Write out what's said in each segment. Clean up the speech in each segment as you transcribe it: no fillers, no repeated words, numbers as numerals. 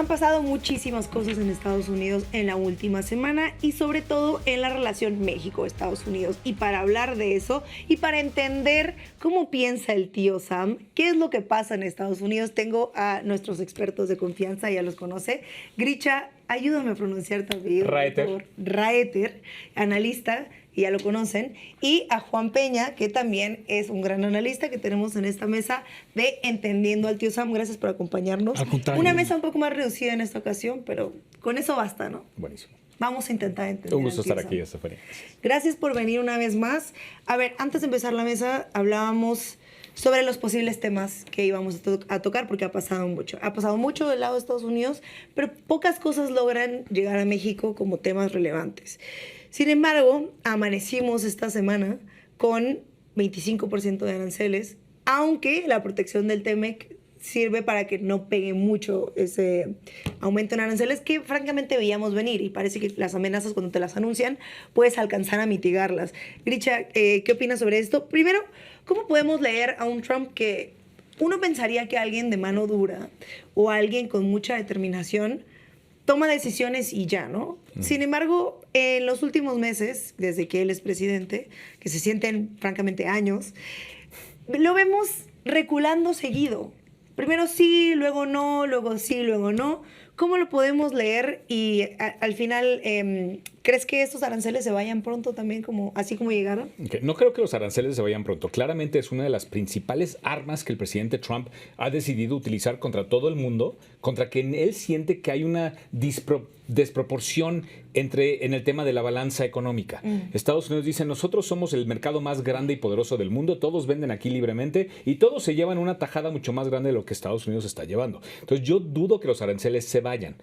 Han pasado muchísimas cosas en Estados Unidos en la última semana y sobre todo en la relación México-Estados Unidos. Y para hablar de eso y para entender cómo piensa el tío Sam, qué es lo que pasa en Estados Unidos, tengo a nuestros expertos de confianza, ya los conoce. Grisha, ayúdame a pronunciar tu apellido. Raeter. Raeter, analista, y ya lo conocen, y a Juan Peña, que también es un gran analista que tenemos en esta mesa de Entendiendo al Tío Sam. Gracias por acompañarnos. Al contrario. Una mesa un poco más reducida en esta ocasión, pero con eso basta, ¿no? Buenísimo. Vamos a intentar entender. Un gusto al tío estar Sam. aquí, Estefanía. Gracias por venir una vez más. A ver, antes de empezar la mesa, hablábamos sobre los posibles temas que íbamos a tocar, porque ha pasado mucho. Ha pasado mucho del lado de Estados Unidos, pero pocas cosas logran llegar a México como temas relevantes. Sin embargo, amanecimos esta semana con 25% de aranceles, aunque la protección del TEMEC sirve para que no pegue mucho ese aumento en aranceles que francamente veíamos venir, y parece que las amenazas, cuando te las anuncian, puedes alcanzar a mitigarlas. Grisha, ¿qué opinas sobre esto? Primero, ¿cómo podemos leer a un Trump que uno pensaría que alguien de mano dura o alguien con mucha determinación toma decisiones y ya, ¿no? Sin embargo, en los últimos meses, desde que él es presidente, que se sienten francamente años, lo vemos reculando seguido. Primero sí, luego no, luego sí, luego no. ¿Cómo lo podemos leer? Y al final, ¿crees que estos aranceles se vayan pronto también, así como llegaron? Okay. No creo que los aranceles se vayan pronto. Claramente es una de las principales armas que el presidente Trump ha decidido utilizar contra todo el mundo, contra quien él siente que hay una desproporción en el tema de la balanza económica. Estados Unidos dice, nosotros somos el mercado más grande y poderoso del mundo, todos venden aquí libremente y todos se llevan una tajada mucho más grande de lo que Estados Unidos está llevando. Entonces yo dudo que los aranceles se vayan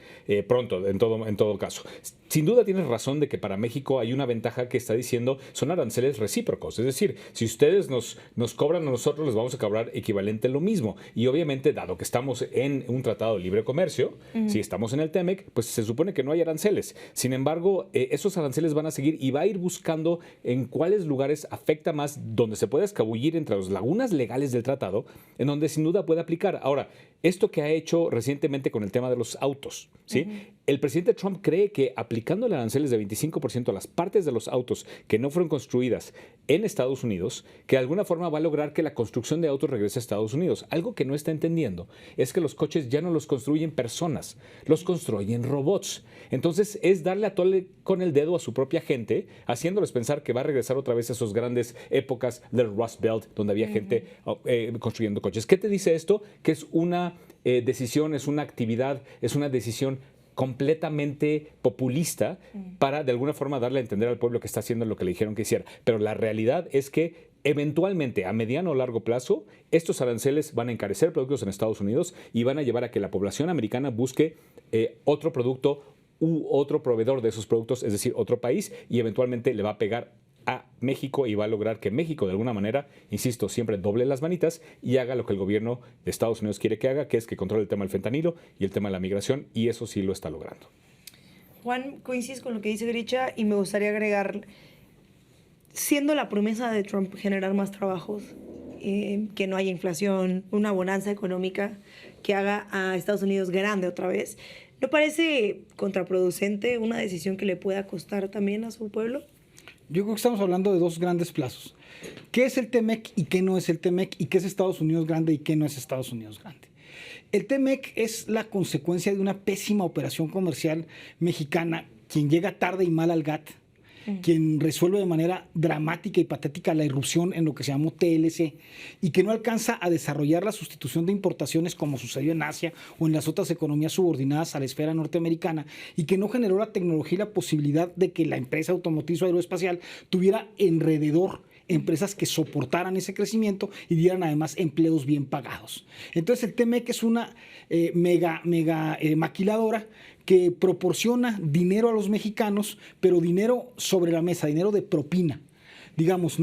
pronto, en todo caso. Sin duda tienes razón de que para México hay una ventaja que está diciendo, son aranceles recíprocos. Es decir, si ustedes nos cobran a nosotros, les vamos a cobrar equivalente lo mismo. Y obviamente, dado que estamos en un tratado de libre comercio, si estamos en el TEMEC, pues se supone que no hay aranceles. Sin embargo, esos aranceles van a seguir y va a ir buscando en cuáles lugares afecta más, donde se puede escabullir entre las lagunas legales del tratado, en donde sin duda puede aplicar. Ahora, esto que ha hecho recientemente con el tema de los autos, ¿sí? El presidente Trump cree que aplicando aranceles de 25% a las partes de los autos que no fueron construidas en Estados Unidos, que de alguna forma va a lograr que la construcción de autos regrese a Estados Unidos. Algo que no está entendiendo es que los coches ya no los construyen personas, los construyen robots. Entonces es darle a tole con el dedo a su propia gente, haciéndoles pensar que va a regresar otra vez a esas grandes épocas del Rust Belt, donde había gente construyendo coches. ¿Qué te dice esto? Que es una decisión, es una actividad, es una decisión completamente populista para de alguna forma darle a entender al pueblo que está haciendo lo que le dijeron que hiciera. Pero la realidad es que eventualmente, a mediano o largo plazo, estos aranceles van a encarecer productos en Estados Unidos y van a llevar a que la población americana busque otro producto u otro proveedor de esos productos, es decir, otro país, y eventualmente le va a pegar a México y va a lograr que México de alguna manera, insisto, siempre doble las manitas y haga lo que el gobierno de Estados Unidos quiere que haga, que es que controle el tema del fentanilo y el tema de la migración, y eso sí lo está logrando. Juan, coincides con lo que dice Grisha y me gustaría agregar, siendo la promesa de Trump generar más trabajos, que no haya inflación, una bonanza económica que haga a Estados Unidos grande otra vez, ¿no parece contraproducente una decisión que le pueda costar también a su pueblo? Yo creo que estamos hablando de dos grandes plazos. ¿Qué es el TEMEC y qué no es el TEMEC? ¿Y qué es Estados Unidos grande y qué no es Estados Unidos grande? El TEMEC es la consecuencia de una pésima operación comercial mexicana, quien llega tarde y mal al GATT, quien resuelve de manera dramática y patética la irrupción en lo que se llamó TLC y que no alcanza a desarrollar la sustitución de importaciones como sucedió en Asia o en las otras economías subordinadas a la esfera norteamericana, y que no generó la tecnología y la posibilidad de que la empresa automotriz o aeroespacial tuviera alrededor empresas que soportaran ese crecimiento y dieran además empleos bien pagados. Entonces el TEMEC es una mega maquiladora que proporciona dinero a los mexicanos, pero dinero sobre la mesa, dinero de propina. Digamos,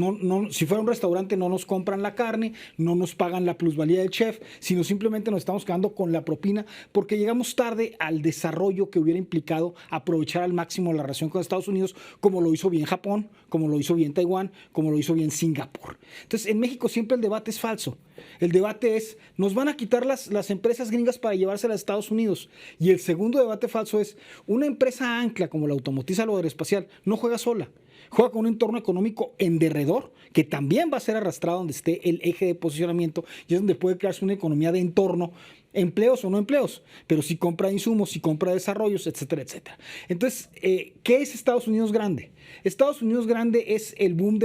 si fuera un restaurante no nos compran la carne, no nos pagan la plusvalía del chef, sino simplemente nos estamos quedando con la propina porque llegamos tarde al desarrollo que hubiera implicado aprovechar al máximo la relación con Estados Unidos, como lo hizo bien Japón, como lo hizo bien Taiwán, como lo hizo bien Singapur. Entonces, en México siempre el debate es falso. El debate es, nos van a quitar las empresas gringas para llevárselas a Estados Unidos. Y el segundo debate falso es, una empresa ancla como la automotriz o aeroespacial no juega sola. Juega con un entorno económico en derredor, que también va a ser arrastrado donde esté el eje de posicionamiento, y es donde puede crearse una economía de entorno, empleos o no empleos, pero si compra insumos, si compra desarrollos, etcétera, etcétera. Entonces, ¿qué es Estados Unidos grande? Estados Unidos grande es el boom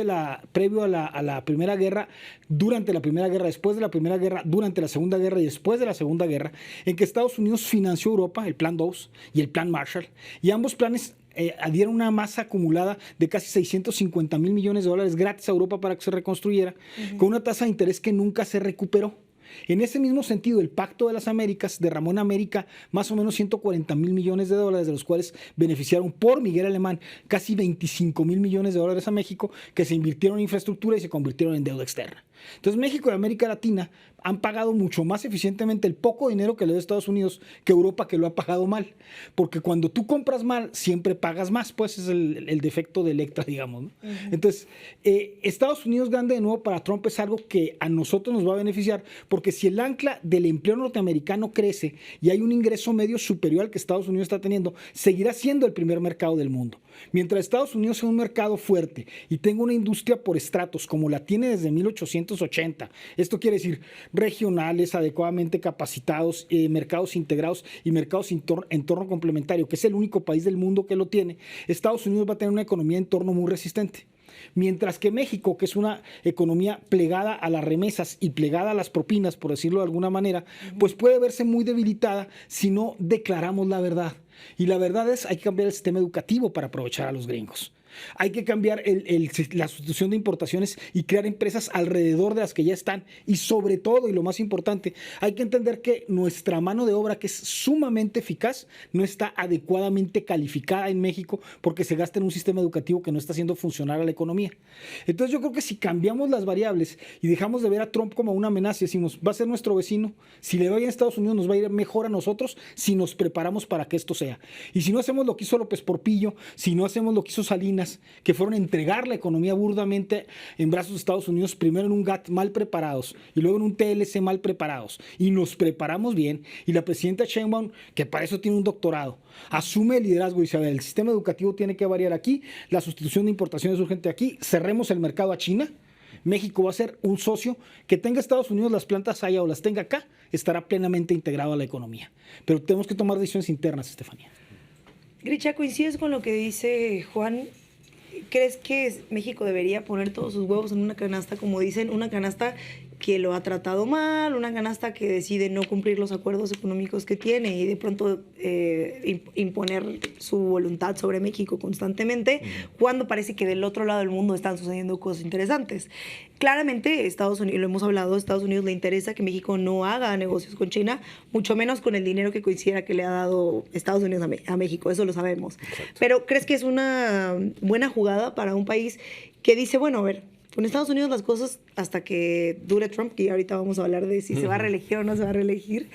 previo a la Primera Guerra, durante la Primera Guerra, después de la Primera Guerra, durante la Segunda Guerra y después de la Segunda Guerra, en que Estados Unidos financió Europa, el Plan 2 y el Plan Marshall, y ambos planes dieron una masa acumulada de casi 650 mil millones de dólares gratis a Europa para que se reconstruyera, con una tasa de interés que nunca se recuperó. En ese mismo sentido, el Pacto de las Américas derramó en América más o menos 140 mil millones de dólares, de los cuales beneficiaron por Miguel Alemán casi 25 mil millones de dólares a México, que se invirtieron en infraestructura y se convirtieron en deuda externa. Entonces, México y América Latina han pagado mucho más eficientemente el poco dinero que le da Estados Unidos que Europa, que lo ha pagado mal. Porque cuando tú compras mal, siempre pagas más. Pues es el defecto de Electra, digamos, ¿no? Entonces, Estados Unidos grande de nuevo para Trump es algo que a nosotros nos va a beneficiar, porque si el ancla del empleo norteamericano crece y hay un ingreso medio superior al que Estados Unidos está teniendo, seguirá siendo el primer mercado del mundo. Mientras Estados Unidos sea un mercado fuerte y tenga una industria por estratos como la tiene desde 1880, esto quiere decir regionales, adecuadamente capacitados, mercados integrados y mercados entorno complementario, que es el único país del mundo que lo tiene, Estados Unidos va a tener una economía de entorno muy resistente. Mientras que México, que es una economía plegada a las remesas y plegada a las propinas, por decirlo de alguna manera, pues puede verse muy debilitada si no declaramos la verdad. Y la verdad es, hay que cambiar el sistema educativo para aprovechar a los gringos. Hay que cambiar la sustitución de importaciones y crear empresas alrededor de las que ya están. Y sobre todo, y lo más importante, hay que entender que nuestra mano de obra, que es sumamente eficaz, no está adecuadamente calificada en México porque se gasta en un sistema educativo que no está haciendo funcionar a la economía. Entonces yo creo que si cambiamos las variables y dejamos de ver a Trump como una amenaza y decimos, va a ser nuestro vecino, si le va bien a Estados Unidos nos va a ir mejor a nosotros si nos preparamos para que esto sea. Y si no hacemos lo que hizo López Portillo, si no hacemos lo que hizo Salinas, que fueron a entregar la economía burdamente en brazos de Estados Unidos, primero en un GATT mal preparados y luego en un TLC mal preparados, y nos preparamos bien, y la presidenta Sheinbaum, que para eso tiene un doctorado, asume el liderazgo y dice, a ver, el sistema educativo tiene que variar aquí, la sustitución de importaciones es urgente aquí, cerremos el mercado a China. México va a ser un socio que tenga Estados Unidos las plantas allá o las tenga acá, estará plenamente integrado a la economía. Pero tenemos que tomar decisiones internas, Estefanía. Grisha, ¿coincides con lo que dice Juan? ¿Crees que México debería poner todos sus huevos en una canasta, como dicen, una canasta que lo ha tratado mal, una canasta que decide no cumplir los acuerdos económicos que tiene y de pronto imponer su voluntad sobre México constantemente, cuando parece que del otro lado del mundo están sucediendo cosas interesantes? Claramente, Estados Unidos, lo hemos hablado, a Estados Unidos le interesa que México no haga negocios con China, mucho menos con el dinero que considera que le ha dado Estados Unidos a México, eso lo sabemos. Exacto. Pero ¿crees que es una buena jugada para un país que dice, bueno, a ver, con Estados Unidos las cosas hasta que dure Trump, que ahorita vamos a hablar de si se va a reelegir o no se va a reelegir,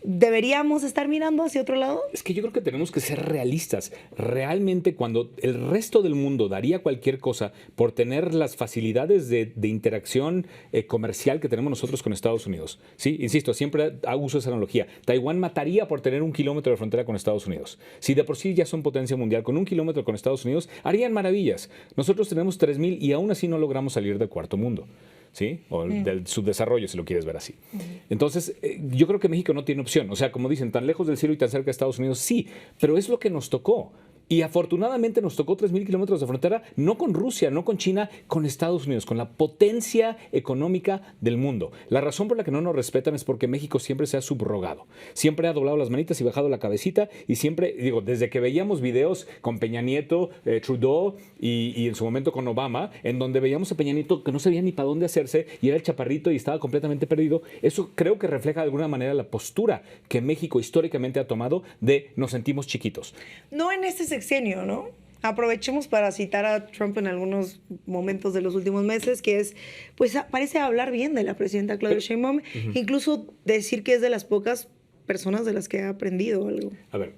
¿deberíamos estar mirando hacia otro lado? Es que yo creo que tenemos que ser realistas. Realmente, cuando el resto del mundo daría cualquier cosa por tener las facilidades de interacción comercial que tenemos nosotros con Estados Unidos, ¿sí? Insisto, siempre uso esa analogía. Taiwán mataría por tener 1 kilómetro de frontera con Estados Unidos. Si de por sí ya son potencia mundial, con 1 kilómetro con Estados Unidos, harían maravillas. Nosotros tenemos 3,000 y aún así no logramos salir del cuarto mundo, ¿sí? O del subdesarrollo, si lo quieres ver así. Entonces, yo creo que México no tiene opción. O sea, como dicen, tan lejos del cielo y tan cerca de Estados Unidos, sí, pero es lo que nos tocó. Y afortunadamente nos tocó 3,000 kilómetros de frontera, no con Rusia, no con China, con Estados Unidos, con la potencia económica del mundo. La razón por la que no nos respetan es porque México siempre se ha subrogado. Siempre ha doblado las manitas y bajado la cabecita, y siempre, digo, desde que veíamos videos con Peña Nieto, Trudeau y en su momento con Obama, en donde veíamos a Peña Nieto que no sabía ni para dónde hacerse y era el chaparrito y estaba completamente perdido, eso creo que refleja de alguna manera la postura que México históricamente ha tomado de nos sentimos chiquitos. No en este sexenio, ¿no? aprovechemos para citar a Trump en algunos momentos de los últimos meses, que es, pues parece hablar bien de la presidenta Claudia Sheinbaum, incluso decir que es de las pocas personas de las que ha aprendido algo. A ver,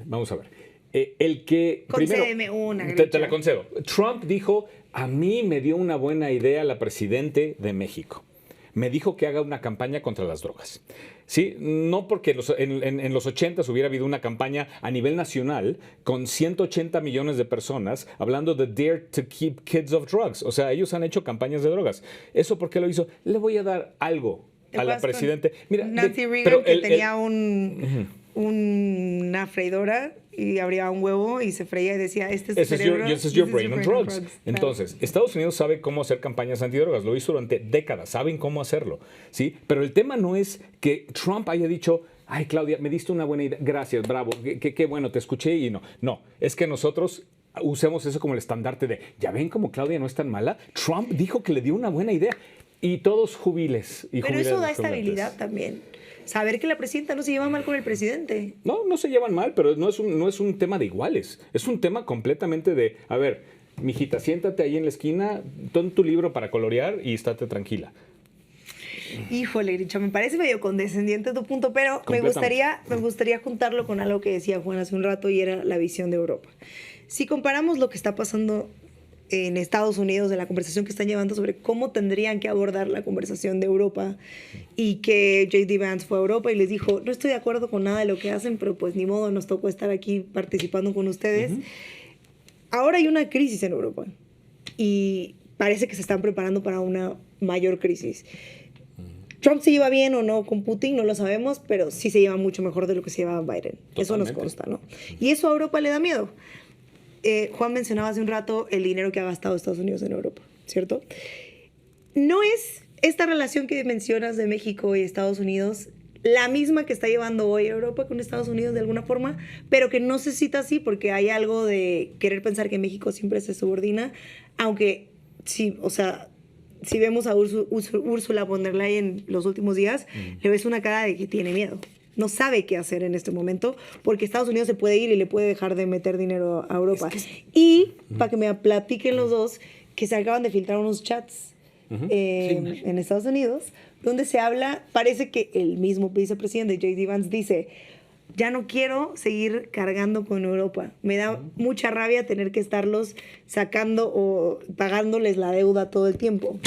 vamos a ver. El que Concédeme primero, una, te la concedo. Trump dijo, a mí me dio una buena idea la presidente de México. Me dijo que haga una campaña contra las drogas. Sí, no porque en los 80s hubiera habido una campaña a nivel nacional con 180 millones de personas hablando de Dare to Keep Kids Off Drugs. O sea, ellos han hecho campañas de drogas. ¿Eso por qué lo hizo? Le voy a dar algo a la presidente. Mira, Nancy Reagan, que tenía una freidora y abría un huevo y se freía y decía, este es tu cerebro. This is your brain on drugs. Entonces, Estados Unidos sabe cómo hacer campañas antidrogas. Lo hizo durante décadas. Saben cómo hacerlo. ¿Sí? Pero el tema no es que Trump haya dicho, ay, Claudia, me diste una buena idea. Gracias, bravo. Qué bueno, te escuché y no. No, es que nosotros usemos eso como el estandarte de, ¿ya ven cómo Claudia no es tan mala? Trump dijo que le dio una buena idea. Y todos jubiles. Pero eso da estabilidad también. Saber que la presidenta no se lleva mal con el presidente. No se llevan mal, pero no es un tema de iguales. Es un tema completamente de, a ver, mijita, siéntate ahí en la esquina, ton tu libro para colorear y estate tranquila. Híjole, Grincha, me parece medio condescendiente tu punto, pero me gustaría juntarlo con algo que decía Juan hace un rato y era la visión de Europa. Si comparamos lo que está pasando en Estados Unidos, de la conversación que están llevando sobre cómo tendrían que abordar la conversación de Europa, y que J.D. Vance fue a Europa y les dijo, no estoy de acuerdo con nada de lo que hacen, pero pues ni modo, nos tocó estar aquí participando con ustedes. Ahora hay una crisis en Europa y parece que se están preparando para una mayor crisis. Trump se lleva bien o no con Putin, no lo sabemos, pero sí se lleva mucho mejor de lo que se llevaba Biden. Totalmente. Eso nos consta, ¿no? Y eso a Europa le da miedo. Juan mencionaba hace un rato el dinero que ha gastado Estados Unidos en Europa, ¿cierto? No es esta relación que mencionas de México y Estados Unidos la misma que está llevando hoy Europa con Estados Unidos de alguna forma, pero que no se cita así porque hay algo de querer pensar que México siempre se subordina, aunque sí, o sea, si vemos a Ursula von der Leyen los últimos días, le ves una cara de que tiene miedo. No sabe qué hacer en este momento porque Estados Unidos se puede ir y le puede dejar de meter dinero a Europa. Y para que me platiquen los dos, que se acaban de filtrar unos chats en Estados Unidos donde se habla, parece que el mismo vicepresidente J.D. Vance dice, ya no quiero seguir cargando con Europa. Me da mucha rabia tener que estarlos sacando o pagándoles la deuda todo el tiempo.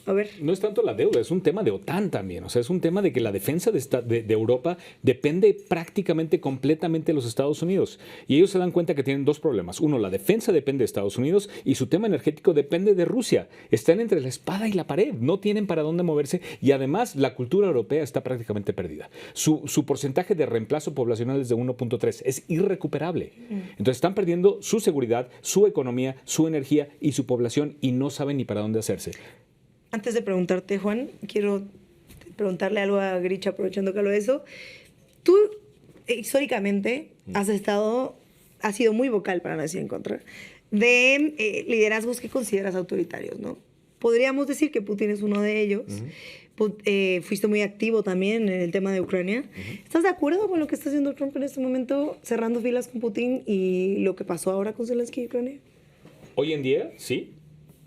A ver. No es tanto la deuda, es un tema de OTAN también. O sea, es un tema de que la defensa de Europa depende prácticamente completamente de los Estados Unidos. Y ellos se dan cuenta que tienen dos problemas. Uno, la defensa depende de Estados Unidos y su tema energético depende de Rusia. Están entre la espada y la pared. No tienen para dónde moverse y además la cultura europea está prácticamente perdida. Su porcentaje de reemplazo poblacional es de 1.3. Es irrecuperable. Entonces están perdiendo su seguridad, su economía, su energía y su población y no saben ni para dónde hacerse. Antes de preguntarte, Juan, quiero preguntarle algo a Grincha, aprovechando que hablo de eso. Tú, históricamente, has sido muy vocal, para no decir en contra, de liderazgos que consideras autoritarios, ¿no? Podríamos decir que Putin es uno de ellos. Fuiste muy activo también en el tema de Ucrania. ¿Estás de acuerdo con lo que está haciendo Trump en este momento, cerrando filas con Putin y lo que pasó ahora con Zelensky y Ucrania? Hoy en día, sí,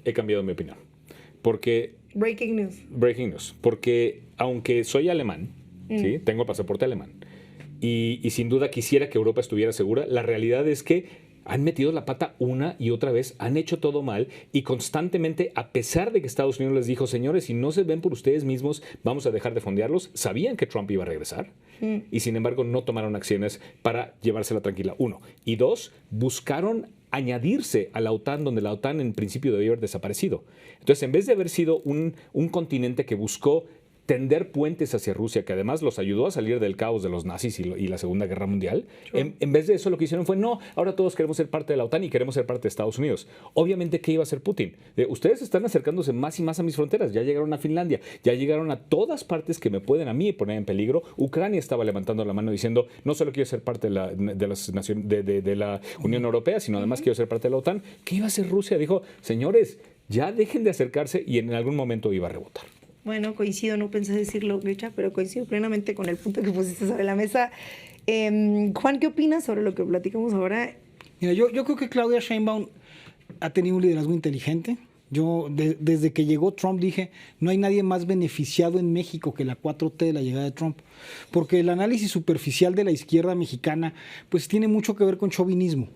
he cambiado mi opinión. Porque... Breaking news. Porque aunque soy alemán, ¿sí? Tengo pasaporte alemán, y sin duda quisiera que Europa estuviera segura, la realidad es que han metido la pata una y otra vez, han hecho todo mal y constantemente, a pesar de que Estados Unidos les dijo, señores, si no se ven por ustedes mismos, vamos a dejar de fondearlos, sabían que Trump iba a regresar y sin embargo no tomaron acciones para llevársela tranquila, uno. Y dos, buscaron añadirse a la OTAN, donde la OTAN en principio debió haber desaparecido. Entonces, en vez de haber sido un continente que buscó tender puentes hacia Rusia, que además los ayudó a salir del caos de los nazis y la Segunda Guerra Mundial, en vez de eso lo que hicieron fue, no, ahora todos queremos ser parte de la OTAN y queremos ser parte de Estados Unidos. Obviamente, ¿qué iba a hacer Putin? Ustedes están acercándose más y más a mis fronteras, ya llegaron a Finlandia, ya llegaron a todas partes que me pueden a mí poner en peligro. Ucrania estaba levantando la mano diciendo, no solo quiero ser parte de la Unión Europea, sino además quiero ser parte de la OTAN. ¿Qué iba a hacer Rusia? Dijo, señores, ya dejen de acercarse y en algún momento iba a rebotar. Bueno, coincido, no pensé decirlo, Grincha, pero coincido plenamente con el punto que pusiste sobre la mesa. Juan, ¿qué opinas sobre lo que platicamos ahora? Mira, yo creo que Claudia Sheinbaum ha tenido un liderazgo inteligente. Desde que llegó Trump dije, no hay nadie más beneficiado en México que la 4T de la llegada de Trump. Porque el análisis superficial de la izquierda mexicana pues tiene mucho que ver con chauvinismo.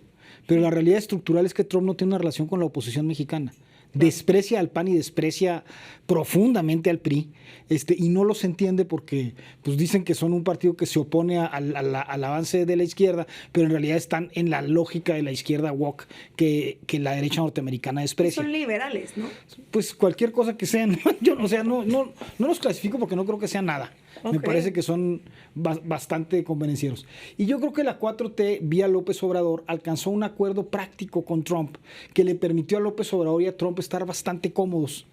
Pero la realidad estructural es que Trump no tiene una relación con la oposición mexicana. Desprecia al PAN y desprecia profundamente al PRI, y no los entiende porque pues dicen que son un partido que se opone al avance de la izquierda, pero en realidad están en la lógica de la izquierda woke que la derecha norteamericana desprecia. Son liberales, ¿no? Pues cualquier cosa que sean. Yo no los clasifico porque no creo que sea nada. Me parece que son bastante convenencieros. Y yo creo que la 4T, vía López Obrador, alcanzó un acuerdo práctico con Trump que le permitió a López Obrador y a Trump estar bastante cómodos.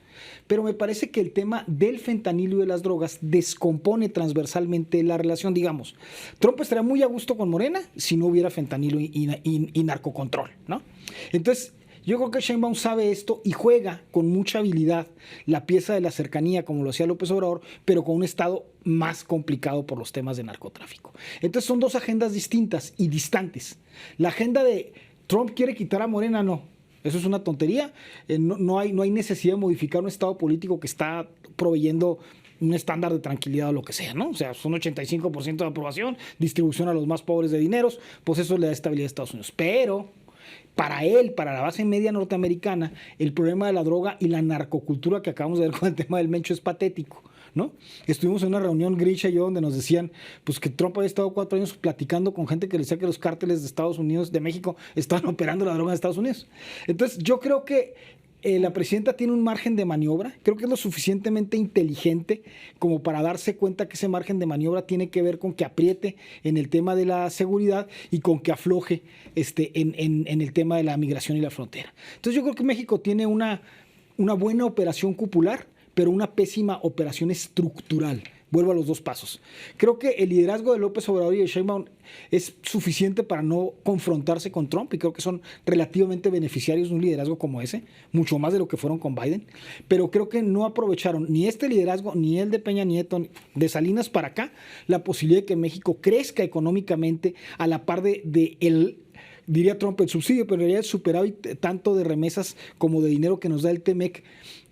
Pero me parece que el tema del fentanilo y de las drogas descompone transversalmente la relación. Digamos, Trump estaría muy a gusto con Morena si no hubiera fentanilo y narcocontrol, ¿no? Entonces, yo creo que Sheinbaum sabe esto y juega con mucha habilidad la pieza de la cercanía, como lo hacía López Obrador, pero con un Estado más complicado por los temas de narcotráfico. Entonces son dos agendas distintas y distantes. La agenda de Trump quiere quitar a Morena, no. Eso es una tontería. No hay necesidad de modificar un Estado político que está proveyendo un estándar de tranquilidad o lo que sea, ¿no? O sea, son 85% de aprobación, distribución a los más pobres de dineros, pues eso le da estabilidad a Estados Unidos. Pero para él, para la base media norteamericana, el problema de la droga y la narcocultura que acabamos de ver con el tema del Mencho es patético, ¿no? Estuvimos en una reunión, Grisha y yo, donde nos decían pues que Trump había estado 4 años platicando con gente que le decía que los cárteles de Estados Unidos, de México, estaban operando la droga en Estados Unidos. Entonces, yo creo que la presidenta tiene un margen de maniobra, creo que es lo suficientemente inteligente como para darse cuenta que ese margen de maniobra tiene que ver con que apriete en el tema de la seguridad y con que afloje en el tema de la migración y la frontera. Entonces yo creo que México tiene una buena operación cupular, pero una pésima operación estructural. Vuelvo a los dos pasos. Creo que el liderazgo de López Obrador y de Sheinbaum es suficiente para no confrontarse con Trump y creo que son relativamente beneficiarios de un liderazgo como ese, mucho más de lo que fueron con Biden, pero creo que no aprovecharon ni este liderazgo, ni el de Peña Nieto, de Salinas para acá, la posibilidad de que México crezca económicamente a la par de el, diría Trump, el subsidio, pero en realidad el superávit tanto de remesas como de dinero que nos da el TEMEC.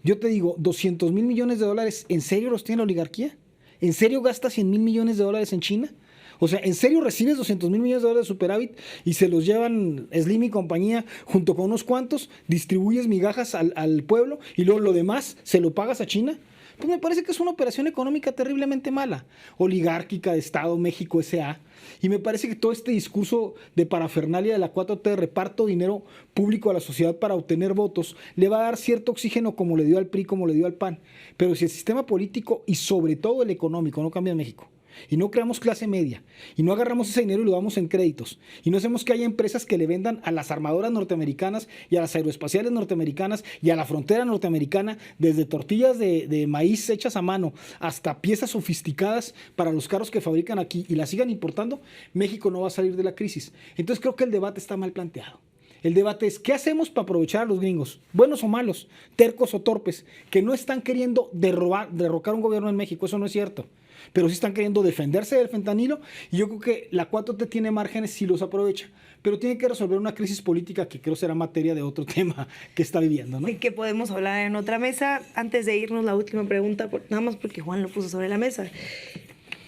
Yo te digo, 200 mil millones de dólares, ¿en serio los tiene la oligarquía? ¿En serio gastas 100 mil millones de dólares en China? O sea, ¿en serio recibes 200 mil millones de dólares de superávit y se los llevan Slim y compañía junto con unos cuantos, distribuyes migajas al pueblo y luego lo demás se lo pagas a China? Pues me parece que es una operación económica terriblemente mala, oligárquica de Estado, México S.A. Y me parece que todo este discurso de parafernalia de la 4T, de reparto dinero público a la sociedad para obtener votos, le va a dar cierto oxígeno como le dio al PRI, como le dio al PAN. Pero si el sistema político y sobre todo el económico no cambia en México, y no creamos clase media, y no agarramos ese dinero y lo damos en créditos, y no hacemos que haya empresas que le vendan a las armadoras norteamericanas y a las aeroespaciales norteamericanas y a la frontera norteamericana, desde tortillas de maíz hechas a mano hasta piezas sofisticadas para los carros que fabrican aquí y las sigan importando, México no va a salir de la crisis. Entonces creo que el debate está mal planteado. El debate es, ¿qué hacemos para aprovechar a los gringos? Buenos o malos, tercos o torpes, que no están queriendo derrocar un gobierno en México, eso no es cierto. Pero sí están queriendo defenderse del fentanilo y yo creo que la 4T tiene márgenes si los aprovecha, pero tiene que resolver una crisis política que creo será materia de otro tema que está viviendo, ¿no? Y que podemos hablar en otra mesa. Antes de irnos, la última pregunta, nada más porque Juan lo puso sobre la mesa.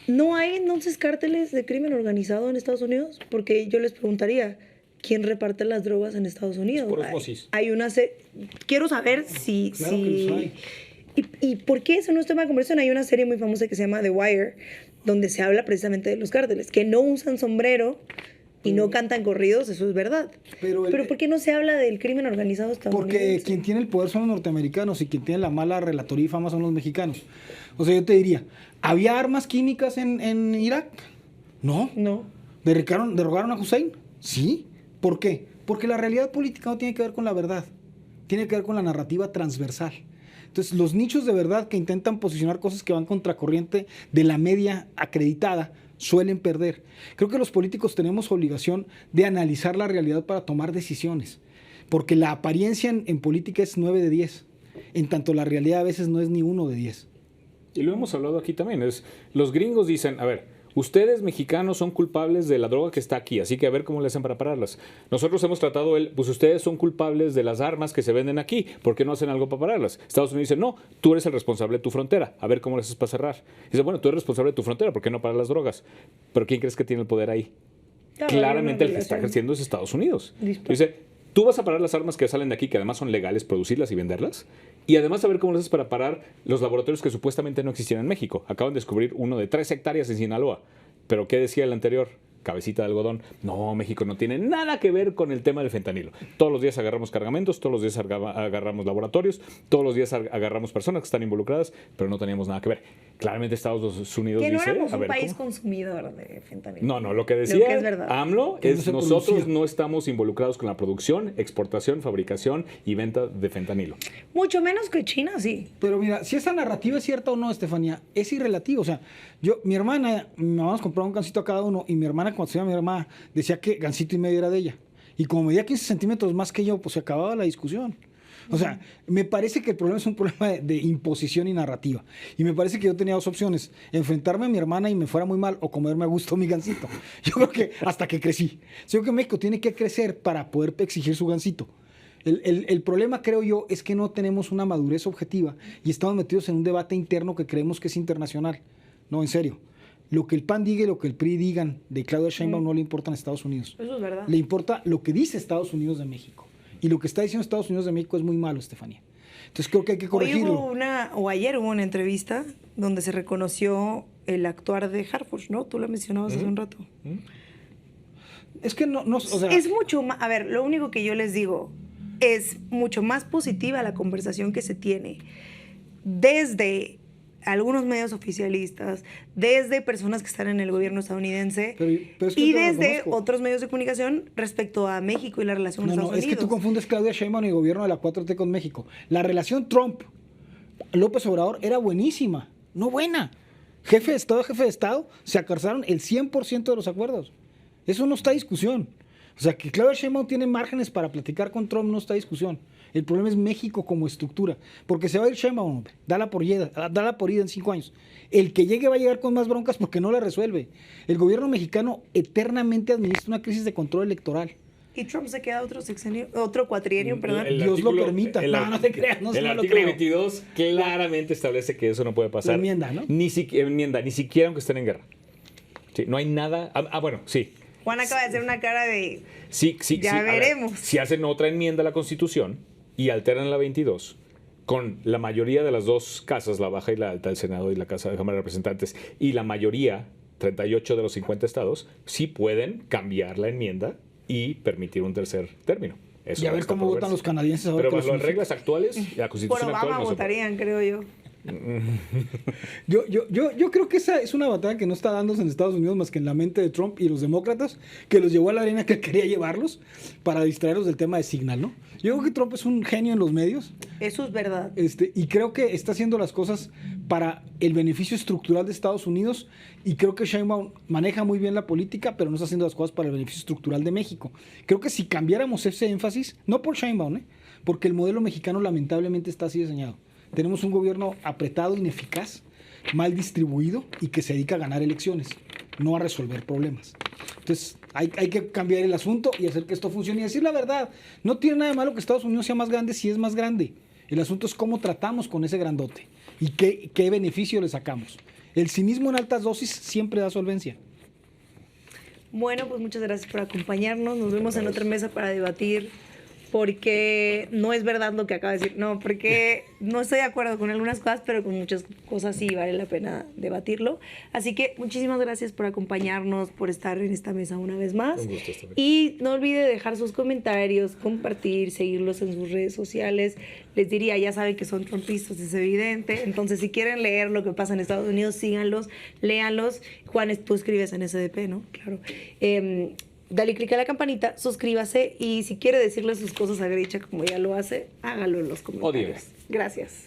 ¿No hay entonces cárteles de crimen organizado en Estados Unidos? Porque yo les preguntaría, ¿quién reparte las drogas en Estados Unidos? Por osmosis. Hay una quiero saber si... Claro que los hay. ¿Y por qué eso no es tema de conversación? Hay una serie muy famosa que se llama The Wire, donde se habla precisamente de los cárteles, que no usan sombrero y no cantan corridos, eso es verdad. Pero ¿por qué no se habla del crimen organizado estadounidense? Porque quien tiene el poder son los norteamericanos y quien tiene la mala relatoría y fama son los mexicanos. O sea, yo te diría, ¿había armas químicas en Irak? No. No. ¿Derrogaron a Hussein? Sí. ¿Por qué? Porque la realidad política no tiene que ver con la verdad, tiene que ver con la narrativa transversal. Entonces, los nichos de verdad que intentan posicionar cosas que van contracorriente de la media acreditada suelen perder. Creo que los políticos tenemos obligación de analizar la realidad para tomar decisiones, porque la apariencia en política es 9 de 10, en tanto la realidad a veces no es ni 1 de 10. Y lo hemos hablado aquí también, los gringos dicen, a ver, Ustedes, mexicanos, son culpables de la droga que está aquí, así que a ver cómo le hacen para pararlas. Nosotros hemos tratado pues ustedes son culpables de las armas que se venden aquí, ¿por qué no hacen algo para pararlas? Estados Unidos dice, no, tú eres el responsable de tu frontera, a ver cómo le haces para cerrar. Dice, bueno, tú eres responsable de tu frontera, ¿por qué no parar las drogas? Pero ¿quién crees que tiene el poder ahí? Claro, Claramente el que está ejerciendo es Estados Unidos. Dice, tú vas a parar las armas que salen de aquí, que además son legales, producirlas y venderlas. Y además a ver cómo lo haces para parar los laboratorios que supuestamente no existían en México. Acaban de descubrir uno de 3 hectáreas en Sinaloa. Pero ¿qué decía el anterior? Cabecita de algodón. No, México no tiene nada que ver con el tema del fentanilo. Todos los días agarramos cargamentos, todos los días agarramos laboratorios, todos los días agarramos personas que están involucradas, pero no teníamos nada que ver. Claramente Estados Unidos que no dice... éramos un país ¿cómo? consumidor de fentanilo. No, lo que decía es verdad. AMLO Que no es se nosotros producía. no estamos involucrados con la producción, exportación, fabricación y venta de fentanilo. Mucho menos que China, sí. Pero mira, si esa narrativa es cierta o no, Estefanía, es irrelativo. O sea, mi mamá nos compró un gansito a cada uno y mi hermana, cuando se iba mi hermana, decía que gansito y medio era de ella. Y como medía 15 centímetros más que yo, pues se acababa la discusión. O sea, me parece que el problema es un problema de imposición y narrativa. Y me parece que yo tenía 2 opciones. Enfrentarme a mi hermana y me fuera muy mal o comerme a gusto mi gansito. Yo creo que hasta que crecí. Yo creo que México tiene que crecer para poder exigir su gansito. El problema, creo yo, es que no tenemos una madurez objetiva y estamos metidos en un debate interno que creemos que es internacional. No, en serio. Lo que el PAN diga y lo que el PRI digan de Claudia Sheinbaum no le importa a Estados Unidos. Eso es verdad. Le importa lo que dice Estados Unidos de México. Y lo que está diciendo Estados Unidos de México es muy malo, Estefanía. Entonces creo que hay que corregirlo. Ayer hubo una entrevista donde se reconoció el actuar de Harfuch, ¿no? Tú la mencionabas hace un rato. Es que no, o sea, Es mucho más, a ver, lo único que yo les digo es mucho más positiva la conversación que se tiene desde algunos medios oficialistas, desde personas que están en el gobierno estadounidense pero es que y yo no lo desde conozco. otros medios de comunicación respecto a México y la relación con Estados es Unidos. que tú confundes Claudia Sheinbaum y el gobierno de la 4T con México. La relación Trump-López Obrador era buenísima, no buena. Jefe de Estado, se alcanzaron el 100% de los acuerdos. Eso no está en discusión. O sea, que Claudia Sheinbaum tiene márgenes para platicar con Trump no está en discusión. El problema es México como estructura. Porque se va a ir Sheinbaum, hombre. Dala por ida en 5 años. El que llegue va a llegar con más broncas porque no la resuelve. El gobierno mexicano eternamente administra una crisis de control electoral. Y Trump se queda otro cuatrienio, perdón. Dios lo permita. No te creas, no el lo artículo creo. 22 claramente establece que eso no puede pasar. La enmienda, ¿no? Ni siquiera aunque estén en guerra. Sí, no hay nada... bueno, sí. Juan acaba de hacer una cara de... Sí, Ya a ver, veremos. si hacen otra enmienda a la Constitución y alternan la 22 con la mayoría de las 2 casas, la baja y la alta, el Senado y la Cámara de Representantes, y la mayoría, 38 de los 50 estados, sí pueden cambiar la enmienda y permitir un tercer término. Eso Y a ver está cómo por votan verse. los canadienses ahora. Pero que bajo lo las reglas actuales, la Por Constitución actual Obama no se puede. votarían, creo yo. Yo creo que esa es una batalla que no está dándose en Estados Unidos más que en la mente de Trump y los demócratas, que los llevó a la arena que quería llevarlos para distraerlos del tema de Signal, ¿no? Yo creo que Trump es un genio en los medios Eso es verdad. y creo que está haciendo las cosas para el beneficio estructural de Estados Unidos y creo que Sheinbaum maneja muy bien la política, pero no está haciendo las cosas para el beneficio estructural de México. Creo que si cambiáramos ese énfasis, no por Sheinbaum, porque el modelo mexicano lamentablemente está así diseñado. Tenemos un gobierno apretado, ineficaz, mal distribuido y que se dedica a ganar elecciones, no a resolver problemas. Entonces, hay que cambiar el asunto y hacer que esto funcione y decir la verdad. No tiene nada de malo que Estados Unidos sea más grande si es más grande. El asunto es cómo tratamos con ese grandote y qué beneficio le sacamos. El cinismo en altas dosis siempre da solvencia. Bueno, pues muchas gracias por acompañarnos. Nos vemos en otra mesa para debatir, porque no es verdad lo que acaba de decir. No, porque no estoy de acuerdo con algunas cosas, pero con muchas cosas sí vale la pena debatirlo. Así que muchísimas gracias por acompañarnos, por estar en esta mesa una vez más. Un gusto estar aquí. Y no olvide dejar sus comentarios, compartir, seguirlos en sus redes sociales. Les diría, ya saben que son trumpistas, es evidente. Entonces, si quieren leer lo que pasa en Estados Unidos, síganlos, léanlos. Juan, tú escribes en SDP, ¿no? Claro. Dale clic a la campanita, suscríbase y si quiere decirle sus cosas a Grisha como ya lo hace, hágalo en los comentarios. Odie. Gracias.